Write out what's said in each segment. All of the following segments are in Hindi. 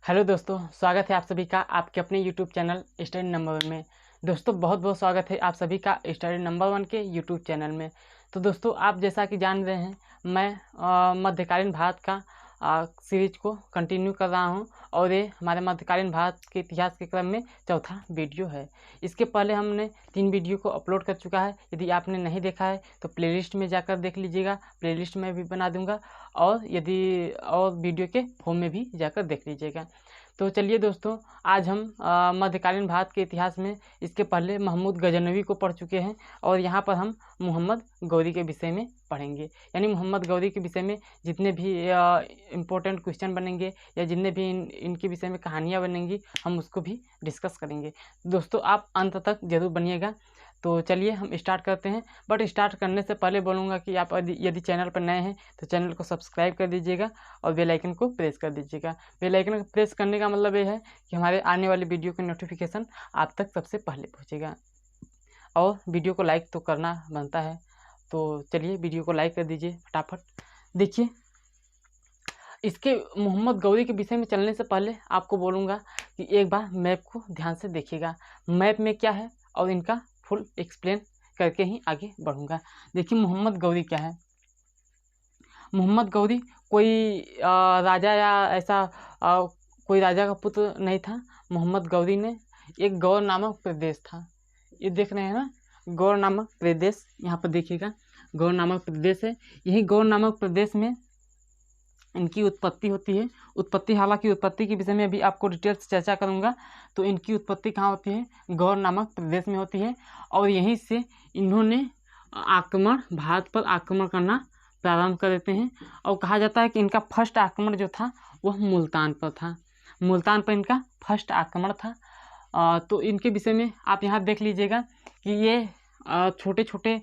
हेलो दोस्तों, स्वागत है आप सभी का आपके अपने YouTube channel study number one में। दोस्तों बहुत बहुत स्वागत है आप सभी का स्टडी नंबर वन के यूट्यूब चैनल में। तो दोस्तों आप जैसा कि जान रहे हैं, मैं मध्यकालीन भारत का सीरीज को कंटिन्यू कर रहा हूं और ये हमारे मध्यकालीन भारत के इतिहास के क्रम में चौथा वीडियो है। इसके पहले हमने 3 वीडियो को अपलोड कर चुका है। यदि आपने नहीं देखा है तो प्लेलिस्ट में जाकर देख लीजिएगा, प्लेलिस्ट में भी बना दूंगा और वीडियो के होम में भी जाकर देख लीजिएगा। तो चलिए दोस्तों, आज हम मध्यकालीन भारत के इतिहास में इसके पहले महमूद गजनवी को पढ़ चुके हैं और यहाँ पर हम मोहम्मद गौरी के विषय में पढ़ेंगे। यानी मोहम्मद गौरी के विषय में जितने भी इम्पोर्टेंट क्वेश्चन बनेंगे या जितने भी इनके विषय में कहानियाँ बनेंगी, हम उसको भी डिस्कस करेंगे। दोस्तों आप अंत तक जरूर बनिएगा। तो चलिए हम स्टार्ट करते हैं। बट स्टार्ट करने से पहले बोलूँगा कि आप यदि चैनल पर नए हैं तो चैनल को सब्सक्राइब कर दीजिएगा और बेल आइकन को प्रेस कर दीजिएगा। बेल आइकन को प्रेस करने का मतलब ये है कि हमारे आने वाले वीडियो का नोटिफिकेशन आप तक सबसे पहले पहुँचेगा। और वीडियो को लाइक तो करना बनता है, तो चलिए वीडियो को लाइक कर दीजिए फटाफट। देखिए, इसके मोहम्मद गौरी के विषय में चलने से पहले आपको बोलूँगा कि एक बार मैप को ध्यान से देखिएगा, मैप में क्या है और इनका फुल एक्सप्लेन करके ही आगे बढ़ूँगा। देखिए मोहम्मद गौरी क्या है। मोहम्मद गौरी कोई राजा या ऐसा कोई राजा का पुत्र नहीं था। मोहम्मद गौरी ने एक गौर नामक प्रदेश था, ये देख रहे हैं ना, गौर नामक प्रदेश, यहाँ पर देखिएगा गौर नामक प्रदेश है। यही गौर नामक प्रदेश में इनकी उत्पत्ति होती है। उत्पत्ति, हालांकि उत्पत्ति के विषय में अभी आपको डिटेल से चर्चा करूंगा। तो इनकी उत्पत्ति कहाँ होती है? गौर नामक प्रदेश में होती है और यहीं से इन्होंने भारत पर आक्रमण करना प्रारंभ कर देते हैं। और कहा जाता है कि इनका फर्स्ट आक्रमण जो था वह मुल्तान पर था। मुल्तान पर इनका फर्स्ट आक्रमण था। तो इनके विषय में आप यहाँ देख लीजिएगा कि ये छोटे छोटे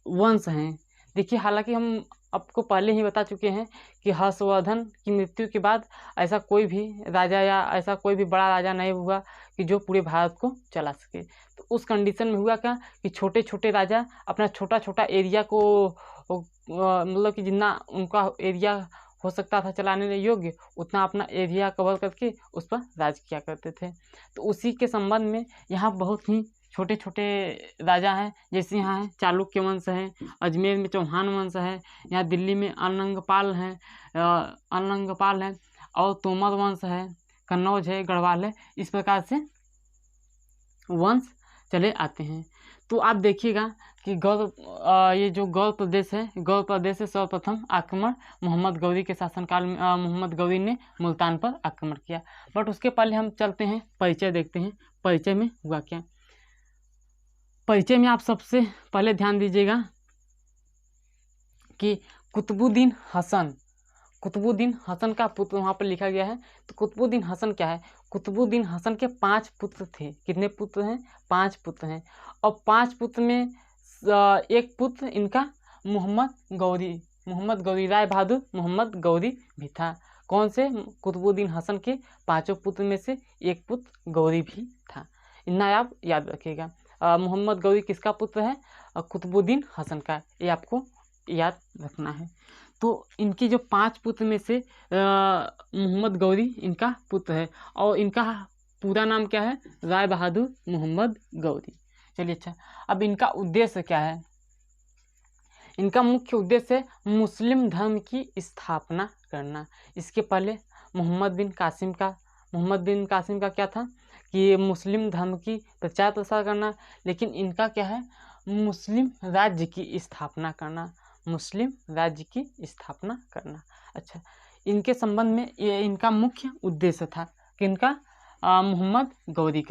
वंश हैं। देखिए, हालांकि हम आपको पहले ही बता चुके हैं कि हर्षवर्धन की मृत्यु के बाद ऐसा कोई भी राजा या ऐसा कोई भी बड़ा राजा नहीं हुआ कि जो पूरे भारत को चला सके। तो उस कंडीशन में हुआ क्या कि छोटे छोटे राजा अपना छोटा छोटा एरिया को मतलब कि जितना उनका एरिया हो सकता था चलाने योग्य, उतना अपना एरिया कवर करके उस पर राज किया करते थे। तो उसी के संबंध में यहाँ बहुत ही छोटे छोटे राजा हैं। जैसे यहाँ है चालुक्य वंश है, अजमेर में चौहान वंश है, यहाँ दिल्ली में अनंगपाल हैं और तोमर वंश है, कन्नौज है, गढ़वाल है। इस प्रकार से वंश चले आते हैं। तो आप देखिएगा कि ये जो गौर प्रदेश है, गौर प्रदेश से सर्वप्रथम आक्रमण मोहम्मद गौरी के शासनकाल में मोहम्मद गौरी ने मुल्तान पर आक्रमण किया। बट उसके पहले हम चलते हैं, परिचय देखते हैं, परिचय में हुआ क्या। परिचय में आप सबसे पहले ध्यान दीजिएगा कि कुतुबुद्दीन हसन का पुत्र वहाँ पर लिखा गया है। तो कुतुबुद्दीन हसन क्या है? कुतुबुद्दीन हसन के 5 पुत्र थे। कितने पुत्र हैं? 5 पुत्र हैं। और 5 पुत्र में एक पुत्र इनका मोहम्मद गौरी राय बहादुर मोहम्मद गौरी भी था। कौन से? कुतुबुद्दीन हसन के 5 पुत्र में से एक पुत्र गौरी भी था। इतना आप याद रखिएगा। मोहम्मद गौरी किसका पुत्र है? कुतुबुद्दीन हसन का। ये आपको याद रखना है। तो इनकी जो 5 पुत्र में से मोहम्मद गौरी इनका पुत्र है और इनका पूरा नाम क्या है? राय बहादुर मोहम्मद गौरी। चलिए, अच्छा, अब इनका उद्देश्य क्या है? इनका मुख्य उद्देश्य है मुस्लिम धर्म की स्थापना करना। इसके पहले मोहम्मद बिन कासिम का क्या था कि मुस्लिम धर्म की प्रचार प्रसार करना। लेकिन इनका क्या है? मुस्लिम राज्य की स्थापना करना, मुस्लिम राज्य की स्थापना करना। अच्छा, इनके संबंध में ये इनका मुख्य उद्देश्य था कि इनका मोहम्मद गौरी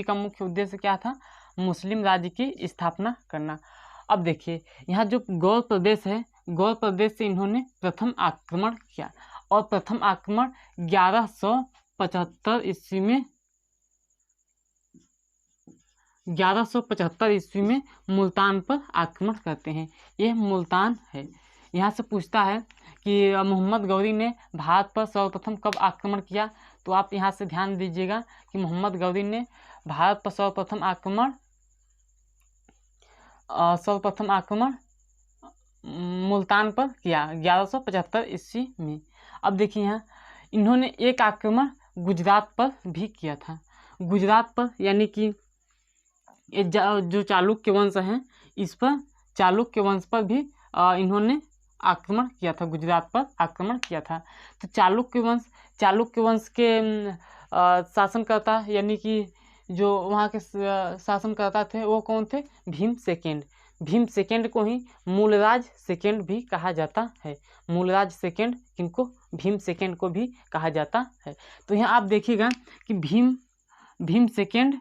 का मुख्य उद्देश्य क्या था? मुस्लिम राज्य की स्थापना करना। अब देखिए, यहाँ जो गौर प्रदेश है, गौर प्रदेश से इन्होंने प्रथम आक्रमण किया और प्रथम आक्रमण 1175 ईस्वी में मुल्तान पर आक्रमण करते हैं। यह मुल्तान है। यहाँ से पूछता है कि मोहम्मद गौरी ने भारत पर सर्वप्रथम कब आक्रमण किया? तो आप यहाँ से ध्यान दीजिएगा कि मोहम्मद गौरी ने भारत पर सर्वप्रथम आक्रमण मुल्तान पर किया 1175 ईस्वी में। अब देखिए यहाँ इन्होंने एक आक्रमण गुजरात पर भी किया था। गुजरात पर यानी कि ये जो चालुक्य वंश हैं इस पर चालुक्य वंश पर भी इन्होंने आक्रमण किया था, गुजरात पर आक्रमण किया था। तो चालुक्य वंश के शासनकर्ता यानी कि जो वहाँ के शासनकर्ता थे वो कौन थे? भीम सेकेंड को ही मूलराज सेकेंड भी कहा जाता है। मूलराज सेकेंड किनको? भीम सेकेंड को भी कहा जाता है। तो यहाँ आप देखिएगा कि भीम सेकेंड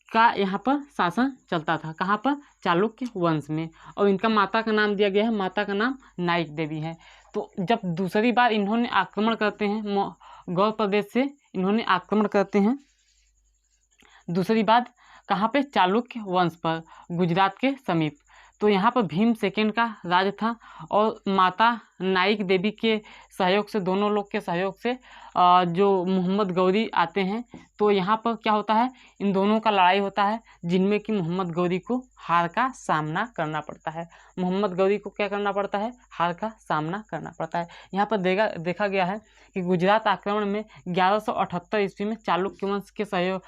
का यहाँ पर शासन चलता था। कहाँ पर? चालुक्य वंश में। और इनका माता का नाम दिया गया है, माता का नाम नाइक देवी है। तो जब दूसरी बार इन्होंने आक्रमण करते हैं गौड़ प्रदेश से इन्होंने आक्रमण करते हैं दूसरी बार कहाँ पे? चालुक्य वंश पर, गुजरात के समीप। तो यहाँ पर भीम सेकेंड का राज था और माता नाइक देवी के सहयोग से, दोनों लोग के सहयोग से जो मोहम्मद गौरी आते हैं तो यहाँ पर क्या होता है? इन दोनों का लड़ाई होता है जिनमें कि मोहम्मद गौरी को हार का सामना करना पड़ता है। मोहम्मद गौरी को क्या करना पड़ता है? हार का सामना करना पड़ता है। यहाँ पर देखा गया है कि गुजरात आक्रमण में 1178 ईस्वी में चालुक्य वंश के सहयोग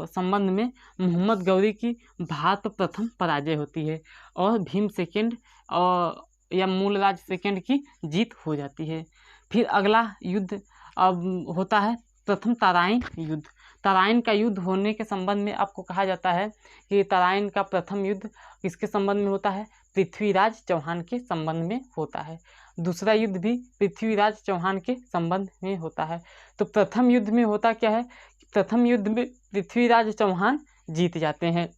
संबंध में मोहम्मद गौरी की भारत पर प्रथम पराजय होती है और भीम सेकेंड या मूलराज सेकेंड की जीत हो जाती है। फिर अगला युद्ध अब होता है प्रथम तराइन युद्ध। तराइन का युद्ध होने के संबंध में आपको कहा जाता है कि तराइन का प्रथम युद्ध किसके संबंध में होता है? पृथ्वीराज चौहान के संबंध में होता है। दूसरा युद्ध भी पृथ्वीराज चौहान के संबंध में होता है। तो प्रथम युद्ध में होता क्या है? प्रथम युद्ध में पृथ्वीराज चौहान जीत जाते हैं।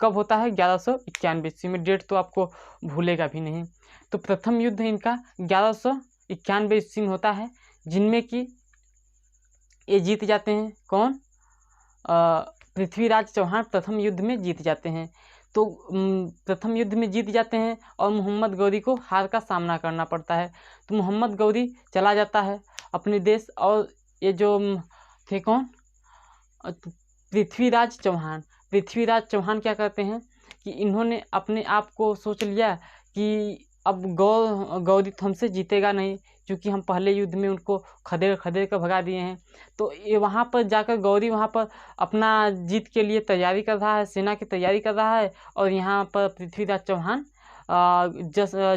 कब होता है? 1191 ईस्वी में। डेट तो आपको भूलेगा भी नहीं। तो प्रथम युद्ध इनका 1191 ईस्वी में होता है जिनमें कि ये जीत जाते हैं। कौन? पृथ्वीराज चौहान प्रथम युद्ध में जीत जाते हैं। तो प्रथम युद्ध में जीत जाते हैं और मोहम्मद गौरी को हार का सामना करना पड़ता है। तो मोहम्मद गौरी चला जाता है अपने देश और ये जो थे कौन? पृथ्वीराज चौहान क्या करते हैं कि इन्होंने अपने आप को सोच लिया कि अब गौरी हमसे जीतेगा नहीं, क्योंकि हम पहले युद्ध में उनको खदेड़ कर भगा दिए हैं। तो ये वहाँ पर जाकर गौरी वहाँ पर अपना जीत के लिए तैयारी कर रहा है, सेना की तैयारी कर रहा है और यहाँ पर पृथ्वीराज चौहान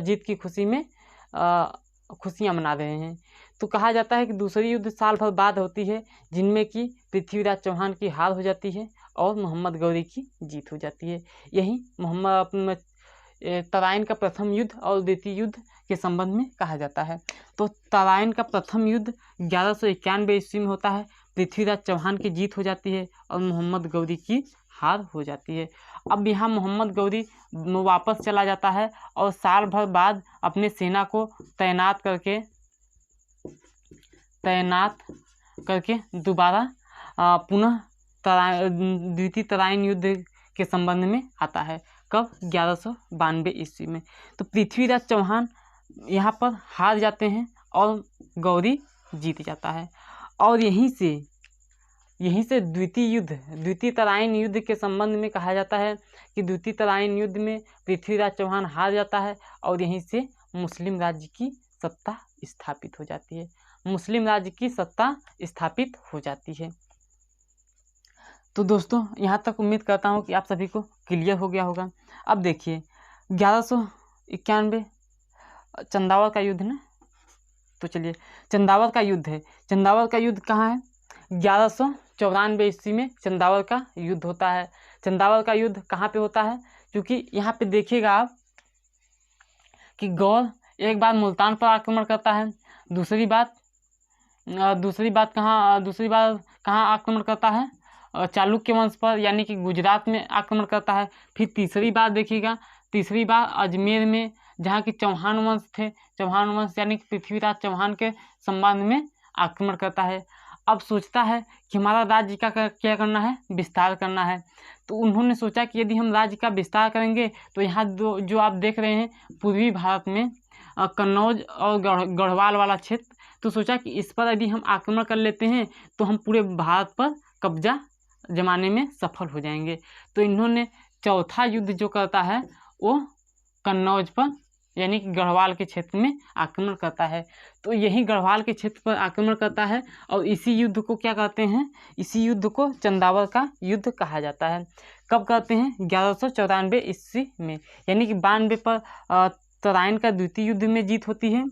जीत की खुशी में खुशियाँ मना रहे हैं। तो कहा जाता है कि दूसरी युद्ध साल भर बाद होती है जिनमें कि पृथ्वीराज चौहान की हार हो जाती है और मोहम्मद गौरी की जीत हो जाती है। यही तराइन का प्रथम युद्ध और द्वितीय युद्ध के संबंध में कहा जाता है। तो तराइन का प्रथम युद्ध 1191 ईस्वी में होता है, पृथ्वीराज चौहान की जीत हो जाती है और मोहम्मद गौरी की हार हो जाती है। अब यहाँ मोहम्मद गौरी वापस चला जाता है और साल भर बाद अपने सेना को तैनात करके दोबारा पुनः द्वितीय तराइन युद्ध के संबंध में आता है। कब? 1192 ईस्वी में। तो पृथ्वीराज चौहान यहाँ पर हार जाते हैं और गौरी जीत जाता है। और यहीं से द्वितीय तराइन युद्ध के संबंध में कहा जाता है कि द्वितीय तराइन युद्ध में पृथ्वीराज चौहान हार जाता है और यहीं से मुस्लिम राज्य की सत्ता स्थापित हो जाती है। तो दोस्तों यहाँ तक उम्मीद करता हूँ कि आप सभी को क्लियर हो गया होगा। अब देखिए 1191 चंदावड़ का युद्ध ना, तो चलिए चंदावड़ का युद्ध है। चंदावड़ का युद्ध कहाँ है? 1194 ईस्वी में चंदावड़ का युद्ध होता है। चंदावड़ का युद्ध कहाँ पे होता है? क्योंकि यहाँ पे देखिएगा आप कि गौर एक बार मुल्तान पर आक्रमण करता है, दूसरी बार कहाँ आक्रमण करता है? चालुक्य वंश पर यानी कि गुजरात में आक्रमण करता है। फिर तीसरी बार अजमेर में, जहाँ की चौहान वंश यानी कि पृथ्वीराज चौहान के संबंध में आक्रमण करता है। अब सोचता है कि हमारा राज्य का क्या करना है? विस्तार करना है। तो उन्होंने सोचा कि यदि हम राज्य का विस्तार करेंगे तो यहाँ जो आप देख रहे हैं पूर्वी भारत में कन्नौज और गढ़वाल वाला क्षेत्र, तो सोचा कि इस पर यदि हम आक्रमण कर लेते हैं तो हम पूरे भारत पर कब्जा जमाने में सफल हो जाएंगे। तो इन्होंने चौथा युद्ध जो करता है वो कन्नौज पर यानी कि गढ़वाल के क्षेत्र में आक्रमण करता है। तो यही गढ़वाल के क्षेत्र पर आक्रमण करता है और इसी युद्ध को क्या कहते हैं, इसी युद्ध को चंदावल का युद्ध कहा जाता है। कब कहते हैं, 1194 ईस्वी में, यानी कि 92 पर तराइन का द्वितीय युद्ध में जीत होती है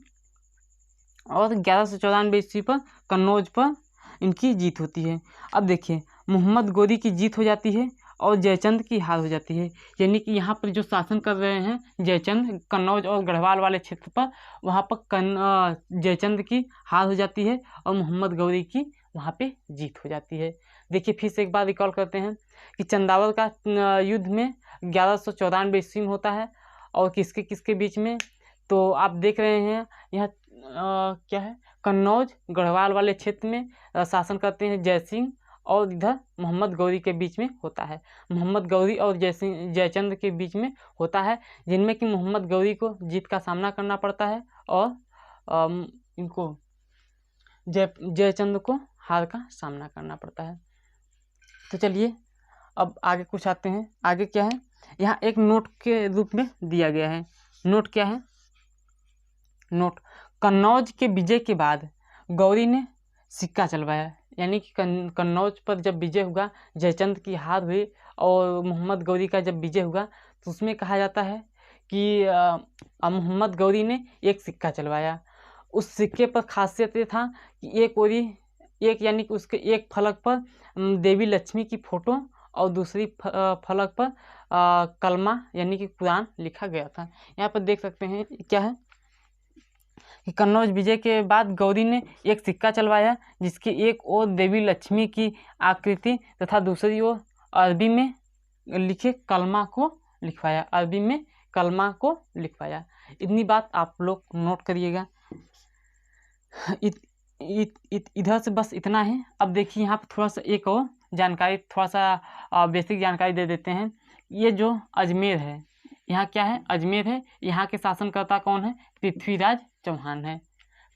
और 1194 ईस्वी पर कन्नौज पर इनकी जीत होती है। अब देखिए, मोहम्मद गौरी की जीत हो जाती है और जयचंद की हार हो जाती है, यानी कि यहाँ पर जो शासन कर रहे हैं जयचंद, कन्नौज और गढ़वाल वाले क्षेत्र पर, वहाँ पर जयचंद की हार हो जाती है और मोहम्मद गौरी की वहाँ पे जीत हो जाती है। देखिए फिर से एक बार रिकॉल करते हैं कि चंदावल का युद्ध में 1194 ईस्वी में होता है और किसके किसके बीच में, तो आप देख रहे हैं यह क्या है, कन्नौज गढ़वाल वाले क्षेत्र में शासन करते हैं जय सिंह और इधर मोहम्मद गौरी के बीच में होता है, मोहम्मद गौरी और जयचंद के बीच में होता है, जिनमें कि मोहम्मद गौरी को जीत का सामना करना पड़ता है और इनको जयचंद को हार का सामना करना पड़ता है। तो चलिए अब आगे कुछ आते हैं। आगे क्या है, यहाँ एक नोट के रूप में दिया गया है। नोट क्या है, नोट, कन्नौज के विजय के बाद गौरी ने सिक्का चलवाया, यानी कि कन्नौज पर जब विजय हुआ, जयचंद की हार हुई और मोहम्मद गौरी का जब विजय हुआ, तो उसमें कहा जाता है कि मोहम्मद गौरी ने एक सिक्का चलवाया। उस सिक्के पर खासियत ये था कि एक ओरी एक, यानी कि उसके एक फलक पर देवी लक्ष्मी की फोटो और दूसरी फलक पर कलमा यानी कि कुरान लिखा गया था। यहाँ पर देख सकते हैं क्या है कि कन्नौज विजय के बाद गौरी ने एक सिक्का चलवाया जिसकी एक ओर देवी लक्ष्मी की आकृति तथा दूसरी ओर अरबी में लिखे कलमा को लिखवाया, अरबी में कलमा को लिखवाया। इतनी बात आप लोग नोट करिएगा। इधर से बस इतना है। अब देखिए यहाँ पर थोड़ा सा एक और जानकारी, थोड़ा सा बेसिक जानकारी दे देते हैं। ये जो अजमेर है, यहाँ क्या है, अजमेर है, यहाँ के शासनकर्ता कौन है, पृथ्वीराज चौहान है,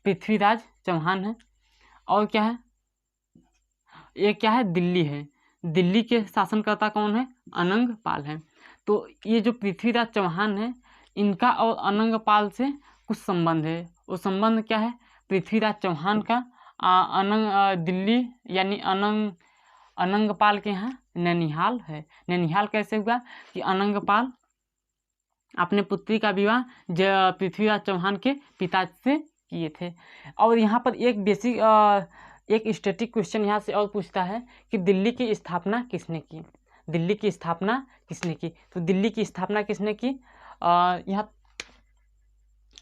पृथ्वीराज चौहान है। और क्या है, ये क्या है, दिल्ली है, दिल्ली के शासनकर्ता कौन है, अनंग पाल है। तो ये जो पृथ्वीराज चौहान है, इनका और अनंग पाल से कुछ संबंध है। वो संबंध क्या है, पृथ्वीराज चौहान का दिल्ली यानी अनंगपाल के यहाँ नैनीहाल है। नैनीहाल कैसे हुआ कि अनंगपाल अपने पुत्री का विवाह पृथ्वीराज चौहान के पिता से किए थे। और यहाँ पर एक बेसिक एक स्टैटिक क्वेश्चन यहाँ से और पूछता है कि दिल्ली की स्थापना किसने की, दिल्ली की स्थापना किसने की। तो दिल्ली की स्थापना किसने की, यहाँ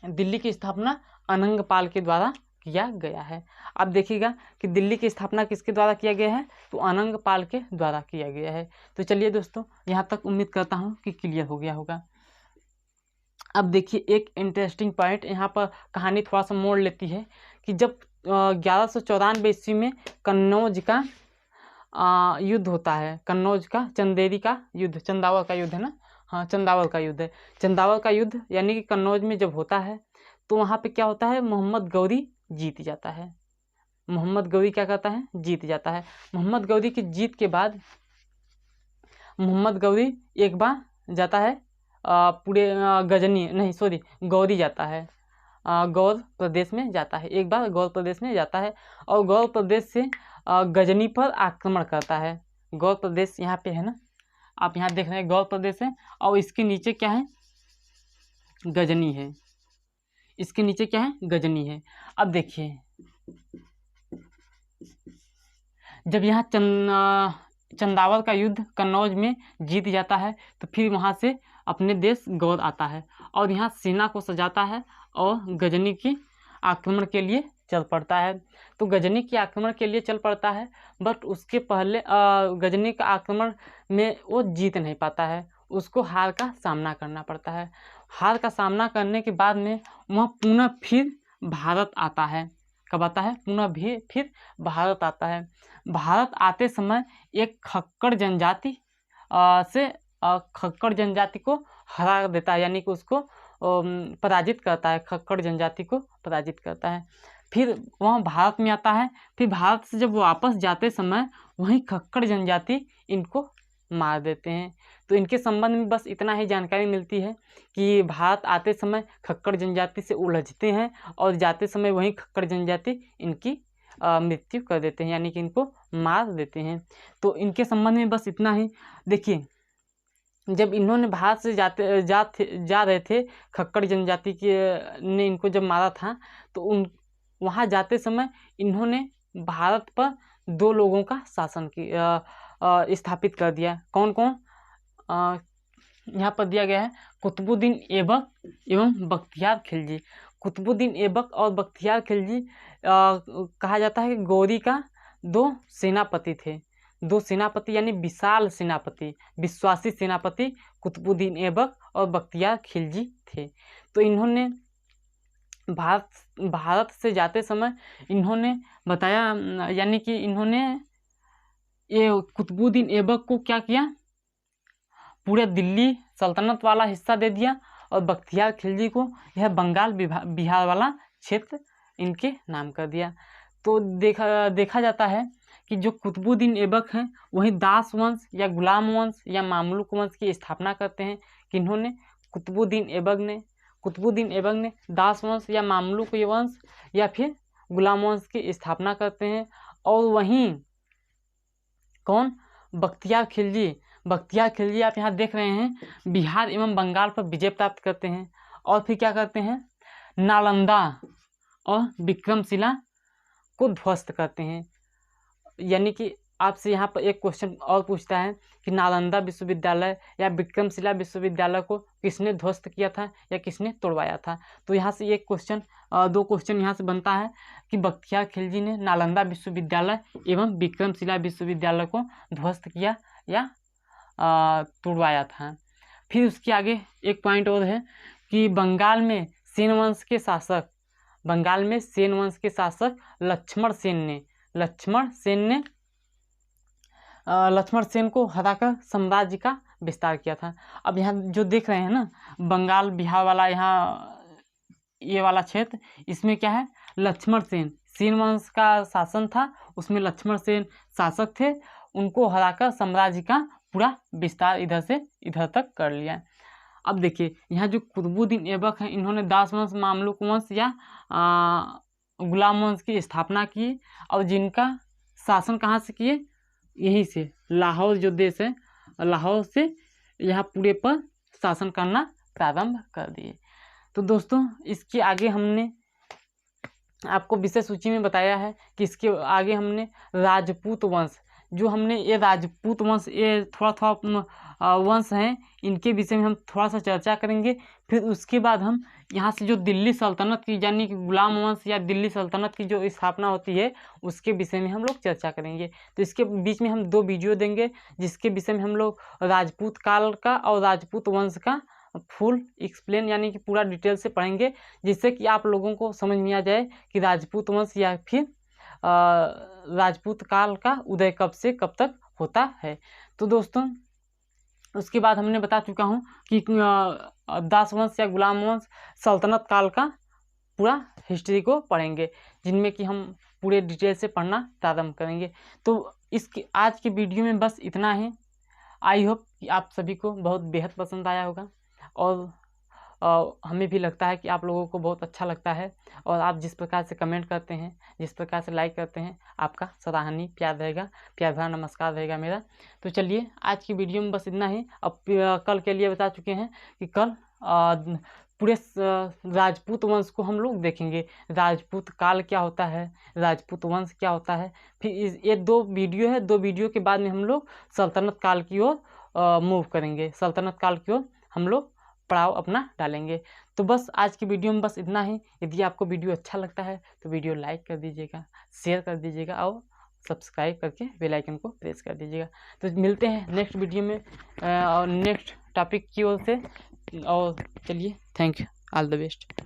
दिल्ली की स्थापना अनंगपाल के द्वारा किया गया है। अब देखिएगा कि दिल्ली की स्थापना किसके द्वारा किया गया है, तो अनंगपाल के द्वारा किया गया है। तो चलिए दोस्तों, यहाँ तक उम्मीद करता हूँ कि क्लियर हो गया होगा। अब देखिए एक इंटरेस्टिंग पॉइंट, यहाँ पर कहानी थोड़ा सा मोड़ लेती है कि जब 1194 ईस्वी में कन्नौज का युद्ध होता है, कन्नौज का चंदेरी का युद्ध, चंदावल का युद्ध है ना, हाँ चंदावल का युद्ध है, चंदावल का युद्ध यानी कि कन्नौज में जब होता है तो वहाँ पे क्या होता है, मोहम्मद गौरी जीत जाता है। मोहम्मद गौरी क्या करता है, जीत जाता है। मोहम्मद गौरी की जीत के बाद मोहम्मद गौरी एक बार जाता है पूरे गजनी नहीं सॉरी गौरी जाता है, गौर प्रदेश में जाता है, एक बार गौर प्रदेश में जाता है और गौर प्रदेश से गजनी पर आक्रमण करता है। गौर प्रदेश यहाँ पे है ना, आप यहाँ देख रहे हैं गौर प्रदेश है और इसके नीचे क्या है, गजनी है, इसके नीचे क्या है, गजनी है। अब देखिए जब यहाँ चंदावल का युद्ध कन्नौज में जीत जाता है तो फिर वहाँ से अपने देश गौर आता है और यहाँ सेना को सजाता है और गजनी की आक्रमण के लिए चल पड़ता है। तो गजनी के आक्रमण के लिए चल पड़ता है, बट उसके पहले गजनी का आक्रमण में वो जीत नहीं पाता है, उसको हार का सामना करना पड़ता है। हार का सामना करने के बाद में वह पुनः फिर भारत आता है। कब आता है, पुनः भी फिर भारत आता है। भारत आते समय एक खक्कर जनजाति से खक्कर जनजाति को हरा देता है, यानी कि उसको पराजित करता है, खक्कर जनजाति को पराजित करता है। फिर वह भारत में आता है। फिर भारत से जब वापस जाते समय वहीं खक्कर जनजाति इनको मार देते हैं। तो इनके संबंध में बस इतना ही जानकारी मिलती है कि भारत आते समय खक्कर जनजाति से उलझते हैं और जाते समय वहीं खक्कर जनजाति इनकी मृत्यु कर देते हैं, यानी कि इनको मार देते हैं। तो इनके संबंध में बस इतना ही। देखिए, जब इन्होंने भारत से जा रहे थे, खक्कर जनजाति के ने इनको जब मारा था, तो वहाँ जाते समय इन्होंने भारत पर 2 लोगों का शासन स्थापित कर दिया। कौन कौन? यहाँ पर दिया गया है, कुतुबुद्दीन ऐबक एवं बख्तियार खिलजी। कुतुबुद्दीन ऐबक और बख्तियार खिलजी कहा जाता है कि गौरी का 2 सेनापति थे। 2 सेनापति यानी विशाल सेनापति, विश्वासी सेनापति कुतुबुद्दीन ऐबक और बख्तियार खिलजी थे। तो इन्होंने भारत से जाते समय इन्होंने बताया, यानी कि इन्होंने ये कुतुबुद्दीन ऐबक को क्या किया, पूरे दिल्ली सल्तनत वाला हिस्सा दे दिया और बख्तियार खिलजी को यह बंगाल बिहार वाला क्षेत्र इनके नाम कर दिया। तो देखा जाता है कि जो कुतुबुद्दीन ऐबक हैं वही दास वंश या गुलाम वंश या मामलुक वंश की स्थापना करते हैं। किन्होंने? कुतुबुद्दीन ऐबक ने दास वंश या मामलुक वंश या फिर गुलाम वंश की स्थापना करते हैं। और वहीं कौन? बख्तियार खिलजी आप यहाँ देख रहे हैं, बिहार एवं बंगाल पर विजय प्राप्त करते हैं और फिर क्या करते हैं, नालंदा और विक्रमशिला को ध्वस्त करते हैं। यानी कि आपसे यहाँ पर एक क्वेश्चन और पूछता है कि नालंदा विश्वविद्यालय या विक्रमशिला विश्वविद्यालय को किसने ध्वस्त किया था या किसने तोड़वाया था? तो यहाँ से एक क्वेश्चन, 2 क्वेश्चन यहाँ से बनता है कि बख्तियार खिलजी ने नालंदा विश्वविद्यालय एवं विक्रमशिला विश्वविद्यालय को ध्वस्त किया या तोड़वाया था। फिर उसके आगे एक पॉइंट और है कि बंगाल में सेन वंश के शासक लक्ष्मण सेन को हराकर साम्राज्य का विस्तार किया था। अब यहाँ जो देख रहे हैं ना, बंगाल बिहार वाला, यहाँ ये वाला क्षेत्र, इसमें क्या है, लक्ष्मण सेन वंश का शासन था, उसमें लक्ष्मण सेन शासक थे। उनको हराकर साम्राज्य का पूरा विस्तार इधर से इधर तक कर लिया। अब देखिए, यहाँ जो कुतुबुद्दीन ऐबक हैं, इन्होंने दास वंश, मामलुक वंश या गुलाम वंश की स्थापना की और जिनका शासन कहाँ से किए, यहीं से लाहौर जो देश है, लाहौर से यहाँ पूरे पर शासन करना प्रारंभ कर दिए। तो दोस्तों, इसके आगे हमने आपको विषय सूची में बताया है कि इसके आगे हमने राजपूत वंश, जो हमने ये राजपूत वंश, ये थोड़ा वंश हैं, इनके विषय में हम थोड़ा सा चर्चा करेंगे। फिर उसके बाद हम यहाँ से जो दिल्ली सल्तनत की, यानी कि गुलाम वंश या दिल्ली सल्तनत की जो स्थापना होती है, उसके विषय में हम लोग चर्चा करेंगे। तो इसके बीच में हम 2 वीडियो देंगे, जिसके विषय में हम लोग राजपूत काल का और राजपूत वंश का फुल एक्सप्लेन, यानी कि पूरा डिटेल से पढ़ेंगे, जिससे कि आप लोगों को समझ में आ जाए कि राजपूत वंश या फिर राजपूत काल का उदय कब से कब तक होता है। तो दोस्तों, उसके बाद हमने बता चुका हूँ कि दास वंश या गुलाम वंश, सल्तनत काल का पूरा हिस्ट्री को पढ़ेंगे, जिनमें कि हम पूरे डिटेल से पढ़ना प्रारंभ करेंगे। तो आज के वीडियो में बस इतना ही। आई होप कि आप सभी को बहुत बेहद पसंद आया होगा और हमें भी लगता है कि आप लोगों को बहुत अच्छा लगता है और आप जिस प्रकार से कमेंट करते हैं, जिस प्रकार से लाइक करते हैं, आपका सराहनीय प्यार रहेगा, प्यार भरा नमस्कार रहेगा मेरा। तो चलिए, आज की वीडियो में बस इतना ही। अब कल के लिए बता चुके हैं कि कल पूरे राजपूत वंश को हम लोग देखेंगे, राजपूत काल क्या होता है, राजपूत वंश क्या होता है। फिर ये 2 वीडियो है, 2 वीडियो के बाद में हम लोग सल्तनत काल की ओर मूव करेंगे, सल्तनत काल की ओर हम लोग पड़ाव अपना डालेंगे। तो बस आज की वीडियो में बस इतना ही। यदि आपको वीडियो अच्छा लगता है तो वीडियो लाइक कर दीजिएगा, शेयर कर दीजिएगा और सब्सक्राइब करके बेल आइकन को प्रेस कर दीजिएगा। तो मिलते हैं नेक्स्ट वीडियो में और नेक्स्ट टॉपिक की ओर से। और चलिए, thank you, all the best.